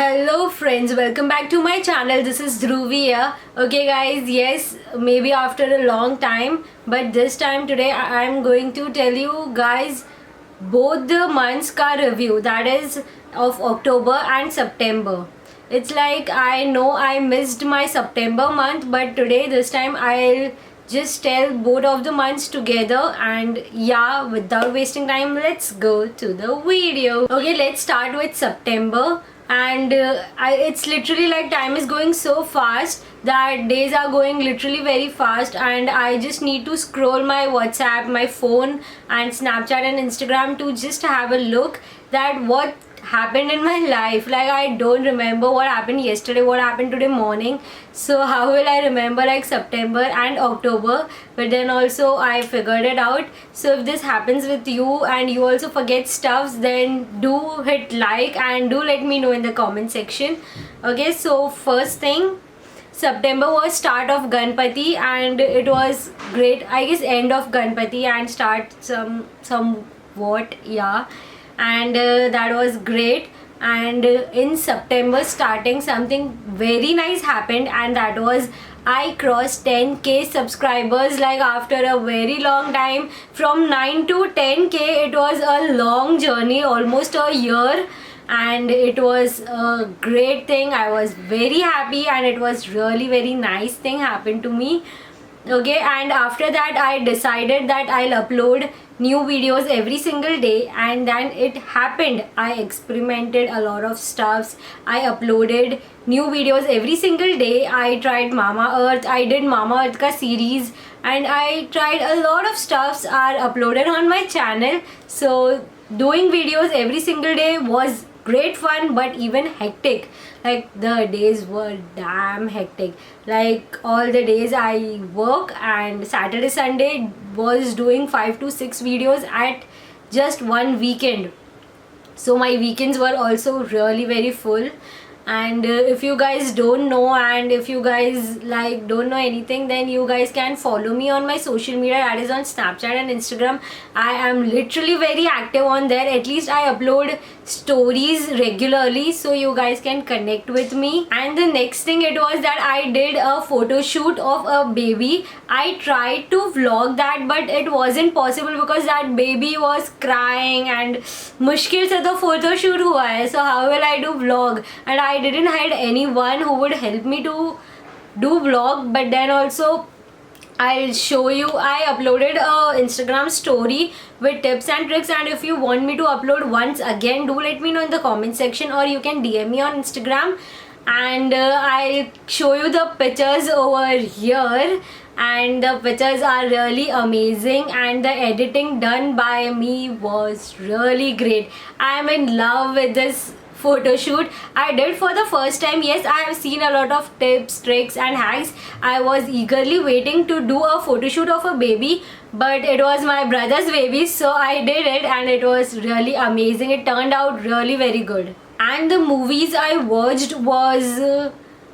Hello friends, welcome back to my channel. This is Dhruvi here. Okay guys, yes, maybe after a long time, but this time today I am going to tell you guys both the months ka review, that is of October and September. It's like I know I missed my September month, but today this time I'll just tell both of the months together. And yeah, without wasting time, let's go to the video. Okay, let's start with September. And it's literally like time is going so fast that days are going literally very fast, and I just need to scroll my WhatsApp, my phone and Snapchat and Instagram to just have a look that what happened in my life. Like I don't remember what happened yesterday, what happened today morning, so how will I remember like September and October? But then also I figured it out. So if this happens with you and you also forget stuffs, then do hit like and do let me know in the comment section. Okay, so first thing, September was start of Ganpati and it was great. I guess end of Ganpati and start somewhat, yeah. And that was great. And in September starting, something very nice happened, and that was I crossed 10k subscribers, like after a very long time. From 9 to 10k, it was a long journey, almost a year, and it was a great thing. I was very happy and it was really very nice thing happened to me. Okay, and after that I decided that I'll upload new videos every single day, and then it happened. I experimented a lot of stuffs. I uploaded new videos every single day. I tried Mamaearth, I did Mamaearth ka series, and I tried a lot of stuffs are uploaded on my channel. So doing videos every single day was great fun, but even hectic. Like the days were damn hectic. Like all the days I work, and Saturday Sunday was doing 5 to 6 videos at just one weekend. So my weekends were also really very full. And if you guys don't know, and if you guys like don't know anything, then you guys can follow me on my social media, that is on Snapchat and Instagram. I am literally very active on there. At least I upload stories regularly, so you guys can connect with me. And the next thing, it was that I did a photo shoot of a baby. I tried to vlog that, but it wasn't possible because that baby was crying and मुश्किल से तो photo shoot हुआ है. So how will I do vlog? And I didn't had anyone who would help me to do vlog. But then also I'll show you, I uploaded a Instagram story with tips and tricks, and if you want me to upload once again, do let me know in the comment section, or you can DM me on Instagram, and I'll show you the pictures over here. And the pictures are really amazing, and the editing done by me was really great. I'm in love with this photo shoot I did for the first time. Yes, I have seen a lot of tips, tricks and hacks. I was eagerly waiting to do a photo shoot of a baby, but it was my brother's baby, so I did it and it was really amazing. It turned out really very good. And the movies I watched was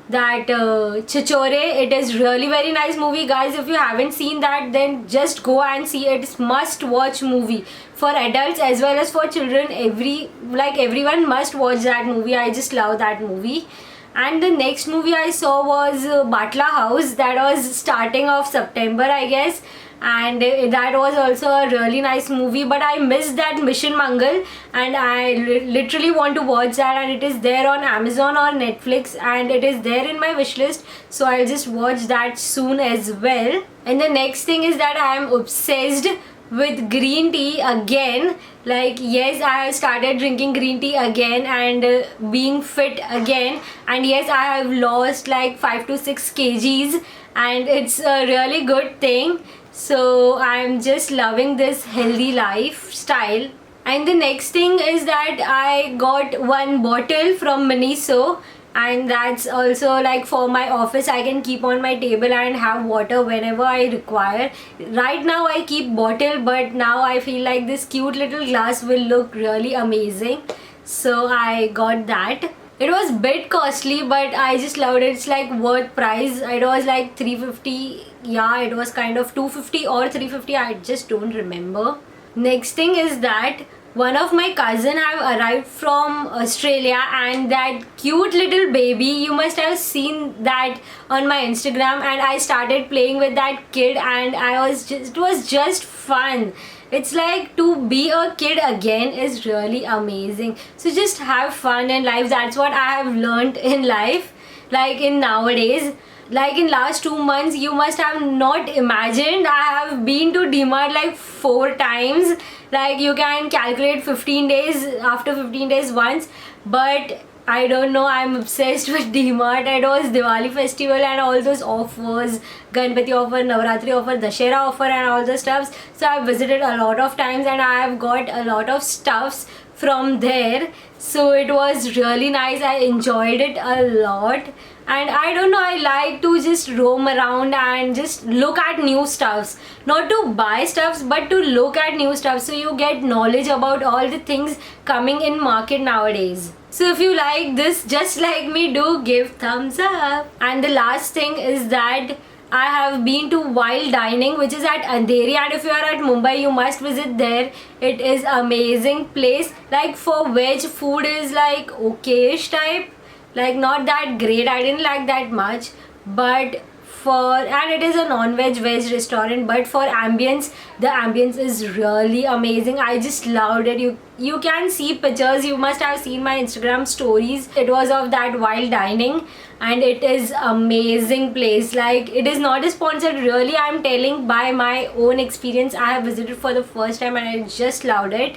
that Chichore. It is really very nice movie, guys. If you haven't seen that, then just go and see it. It's must watch movie for adults as well as for children. Everyone must watch that movie. I just love that movie. And the next movie I saw was Batla House. That was starting of September, I guess, and that was also a really nice movie. But I missed that Mission Mangal, and I literally want to watch that, and it is there on Amazon or Netflix, and it is there in my wish list, so I'll just watch that soon as well. And the next thing is that I am obsessed with green tea again. Like yes, I have started drinking green tea again and being fit again. And yes, I have lost like 5 to 6 kgs, and it's a really good thing. So I'm just loving this healthy lifestyle. And the next thing is that I got one bottle from Miniso, and that's also like for my office. I can keep on my table and have water whenever I require. Right now I keep bottle, but now I feel like this cute little glass will look really amazing, so I got that. It was bit costly, but I just loved it. It's like worth price. It was like 350. Yeah, it was kind of 250 or 350. I just don't remember. Next thing is that one of my cousin have arrived from Australia, and that cute little baby, you must have seen that on my Instagram, and I started playing with that kid, and it was just fun. It's like to be a kid again is really amazing. So just have fun in life. That's what I have learned in life, like in nowadays. Like in last 2 months, you must have not imagined, I have been to DMart like 4 times. Like you can calculate 15 days, after 15 days once. But I don't know, I'm obsessed with DMart. It was Diwali festival and all those offers, Ganpati offer, Navratri offer, Dashera offer and all the stuffs. So I visited a lot of times and I have got a lot of stuffs from there. So it was really nice. I enjoyed it a lot. And I don't know, I like to just roam around and just look at new stuffs. Not to buy stuffs, but to look at new stuff, so you get knowledge about all the things coming in market nowadays. So if you like this just like me, do give thumbs up. And the last thing is that I have been to Wild Dining, which is at Andheri, and if you are at Mumbai, you must visit there. It is amazing place. Like for veg food is like okayish type, like not that great. I didn't like that much. But and it is a non-veg veg restaurant, but for ambience, the ambience is really amazing. I just loved it. You can see pictures, you must have seen my Instagram stories. It was of that Wild Dining, and it is amazing place. Like it is not a sponsored, really I'm telling by my own experience. I have visited for the first time and I just loved it.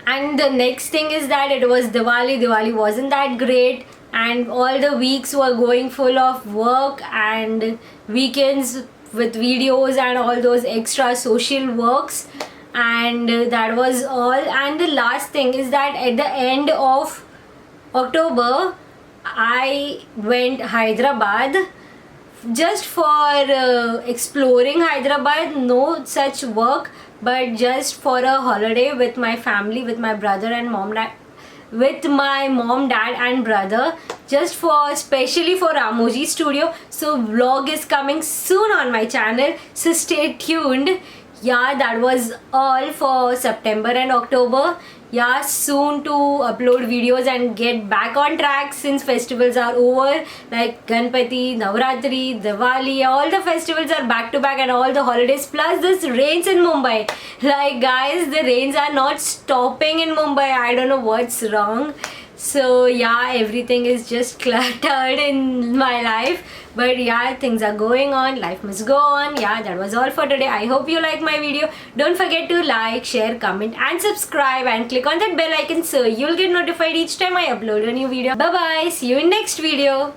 And the next thing is that it was Diwali wasn't that great, and all the weeks were going full of work and weekends with videos and all those extra social works, and that was all. And the last thing is that at the end of October, I went Hyderabad just for exploring Hyderabad. No such work, but just for a holiday with my family, with my brother and mom, with my mom, dad and brother, just for specially for Ramoji Studio. So vlog is coming soon on my channel, so stay tuned. Yeah, that was all for September and October. Yeah, soon to upload videos and get back on track since festivals are over, like Ganpati, Navratri, Diwali, all the festivals are back to back, and all the holidays, plus this rains in Mumbai. Like guys, the rains are not stopping in Mumbai. I don't know what's wrong. So yeah, everything is just cluttered in my life, but yeah, things are going on, life must go on. Yeah, that was all for today. I hope you like my video. Don't forget to like, share, comment and subscribe, and click on that bell icon so you'll get notified each time I upload a new video. Bye bye, see you in next video.